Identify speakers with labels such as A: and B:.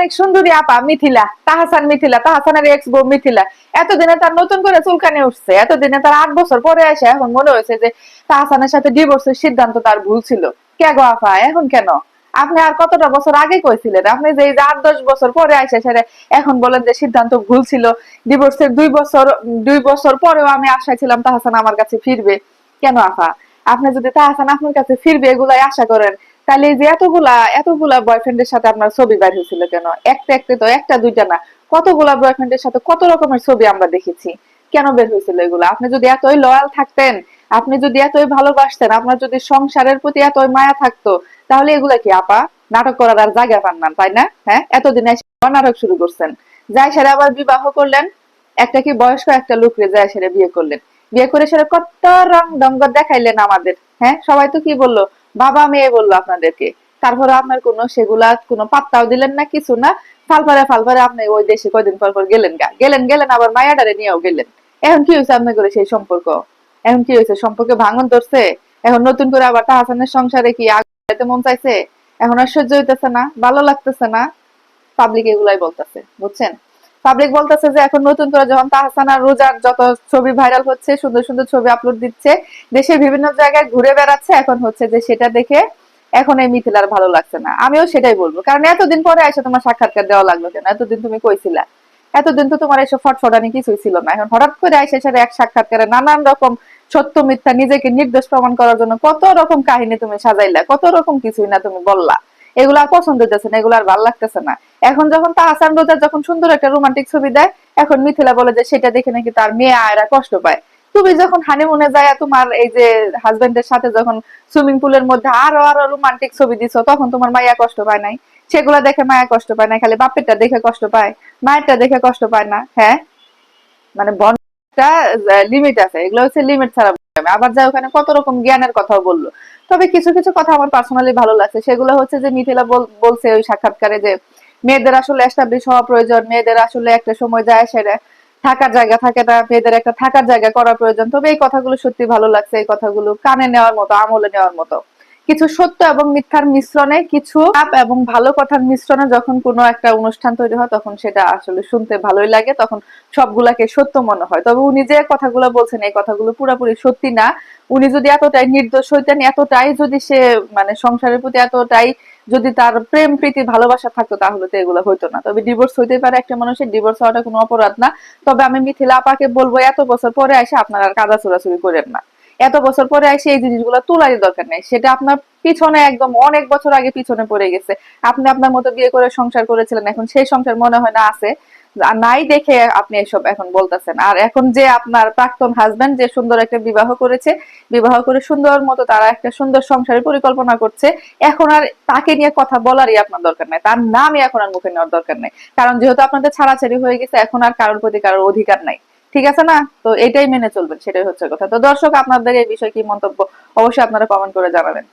A: আরেক সুন্দরী আপা মিথিলা, তাহাসানের এক্স বউ মিথিলা, এতদিনে তার নতুন করে চুলকানি উঠছে, এতদিনে তার 8 বছর পরে আসে এখন মনে হয়েছে যে তাহাসানের সাথে ডিভোর্সের সিদ্ধান্ত তার ভুল ছিল। কে গো আপা, এখন কেন? আপনি আর কতটা বছর আগে কইছিলেন, আপনি যে এই যে 8-10 বছর পরে আসে সেটা এখন বলেন যে সিদ্ধান্ত ভুল ছিল। ডিভোর্সের 2 বছর পরেও আমি আশায় ছিলাম তাহসান আমার কাছে ফিরবে। কেন আপা? আপনি যদি তাহসান আপনার কাছে ফিরবে এগুলাই আশা করেন, তাহলে এই যে এতগুলা বয়ফ্রেন্ডের সাথে আপনার ছবি বাইর হয়েছিল কেন? একটা তো, একটা দুইটা না, কতগুলা বয়ফ্রেন্ডের সাথে কত রকমের ছবি আমরা দেখেছি। কেন বের হয়েছিল এগুলো? আপনি যদি এতই লয়াল থাকতেন, আপনি যদি এতই ভালোবাসতেন, আপনার যদি সংসারের প্রতি এতই মায়া থাকতো, তাহলে এগুলা কি আপা? নাটক করার আর জায়গা পান না, তাই না? হ্যাঁ, এতদিন এসে নাটক শুরু করছেন। যাই সেরে আবার বিবাহ করলেন, একটা কি বয়স্ক একটা লোকরে যায় সেরে বিয়ে করলেন। বিয়ে করে সেরে কত রং ডঙ্গ দেখাইলেন আমাদের। হ্যাঁ, সবাই তো কি বললো, বাবা মেয়ে বললো আপনাদেরকে। তারপরে আপনার সেগুলা কোনো পাত্তাও দিলেন না, কিছু না। ফালফারে আপনি ওই দেশে কয়দিন পর পর গেলেন গেলেন আবার মায়াডারে নিয়েও গেলেন। এখন কি হয়েছে আপনার করে সেই সম্পর্ক? এখন কি হয়েছে? সম্পর্কে ভাঙন ধরছে? এখন নতুন করে আবার তাহসানের সংসারে কি আগাইতে মন চাইছে? এখন আর সহ্য হইতেছে না, ভালো লাগতেছে না। পাবলিক এগুলাই বলতেছে, বুঝছেন? পাবলিক বলতেছে যে এখন নতুন করে যখন তাহসান আর রোজার যত ছবি ভাইরাল হচ্ছে, সুন্দর সুন্দর ছবি আপলোড দিচ্ছে, দেশের বিভিন্ন জায়গায় ঘুরে বেড়াচ্ছে, এখন হচ্ছে যে সেটা দেখে এখন এই মিথিলার ভালো লাগছে না। আমিও সেটাই বলবো, কারণ এতদিন পরে এসে তোমার সাক্ষাৎকার দেওয়া লাগলো কেন? এতদিন তুমি কইছিলা, এতদিন তো তোমার এসব ফটফটানি কিছুই ছিল না। এখন হঠাৎ করে এসে সেটা এক সাক্ষাৎকারে নানান রকম সত্য মিথ্যা নিজেকে নির্দোষ প্রমাণ করার জন্য কত রকম কাহিনী তুমি সাজাইলা, কত রকম কিছুই না তুমি বললা। এগুলো আর পছন্দ হইতেছে না, এগুলো আর ভালো লাগতেছে না। এখন যখন তাহসান রোজা যখন সুন্দর একটা রোমান্টিক ছবি দেয়, এখন মিথিলা বলে যে সেটা দেখে নাকি তার মেয়ে আয়রা কষ্ট পায়। তুমি যখন হানিমুনে যায় তোমার এই যে হাজবেন্ডের সাথে যখন সুইমিং পুলের মধ্যে আরো আরো রোমান্টিক ছবি দিছো, তখন তোমার মাইয়া কষ্ট পায় নাই? সেগুলা দেখে মায়া কষ্ট পায় না? খালি বাপেরটা দেখে কষ্ট পায়, মায়েরটা দেখে কষ্ট পায় না? হ্যাঁ, মানে বনটা লিমিট আছে, এগুলো হচ্ছে লিমিট ছাড়া বোঝাবে। আবার যা ওখানে কত রকম জ্ঞানের কথাও বললো। তবে কিছু কিছু কথা আমার পার্সোনালি ভালো লাগছে, সেগুলো হচ্ছে যে মিথিলা বলছে ওই সাক্ষাৎকারে যে মেয়েদের আসলে এস্টাবলিশ হওয়া প্রয়োজন, মেয়েদের আসলে একটা সময় যায় সেরে থাকার জায়গা থাকে না, মেয়েদের একটা থাকার জায়গা করা প্রয়োজন। তবে এই কথাগুলো সত্যি ভালো লাগছে, এই কথাগুলো কানে নেওয়ার মতো, আমলে নেওয়ার মতো। কিছু সত্য এবং মিথ্যার মিশ্রণে, কিছু আপ এবং ভালো কথার মিশ্রণে যখন কোনো একটা অনুষ্ঠান তৈরি হয়, তখন সেটা আসলে শুনতে ভালোই লাগে, তখন সবগুলাকে সত্য মনে হয়। তবে উনি যে কথাগুলো বলছেন এই কথাগুলো পুরোপুরি সত্যি না। উনি যদি এতটাই নির্দোষ হইতেন, এতটাই যদি সে মানে সংসারের প্রতি এতটাই যদি তার প্রেম প্রীতি ভালোবাসা থাকতো, তাহলে তো এগুলো হইতো না। তবে ডিভোর্স হইতে পারে, একটা মানুষের ডিভোর্স হওয়াটা কোনো অপরাধ না। তবে আমি মিথিলা আপাকে বলবো, এত বছর পরে এসে আপনারা আর কাদা চোরাচুরি করেন না। এত বছর পরে এসে এই জিনিসগুলো তোলারই দরকার নেই। সেটা আপনার পিছনে একদম অনেক বছর আগে পিছনে পড়ে গেছে। আপনি আপনার মতো বিয়ে করে সংসার করেছিলেন, এখন সেই সংসার মনে হয় না আছে, নাই দেখে আপনি এসব এখন বলতেছেন। আর এখন যে আপনার প্রাক্তন হাজবেন্ড যে সুন্দর একটা বিবাহ করেছে, বিবাহ করে সুন্দর মতো তারা একটা সুন্দর সংসারের পরিকল্পনা করছে, এখন আর তাকে নিয়ে কথা বলারই আপনার দরকার নাই, তার নামই এখন আর মুখে নেওয়ার দরকার নাই। কারণ যেহেতু আপনাদের ছাড়াছাড়ি হয়ে গেছে, এখন আর কারোর প্রতি কারোর অধিকার নাই। ঠিক আছে না? তো এটাই মেনে চলবেন, সেটাই হচ্ছে কথা। তো দর্শক, আপনাদের এই বিষয়ে কি মন্তব্য অবশ্যই আপনারা কমেন্ট করে জানাবেন।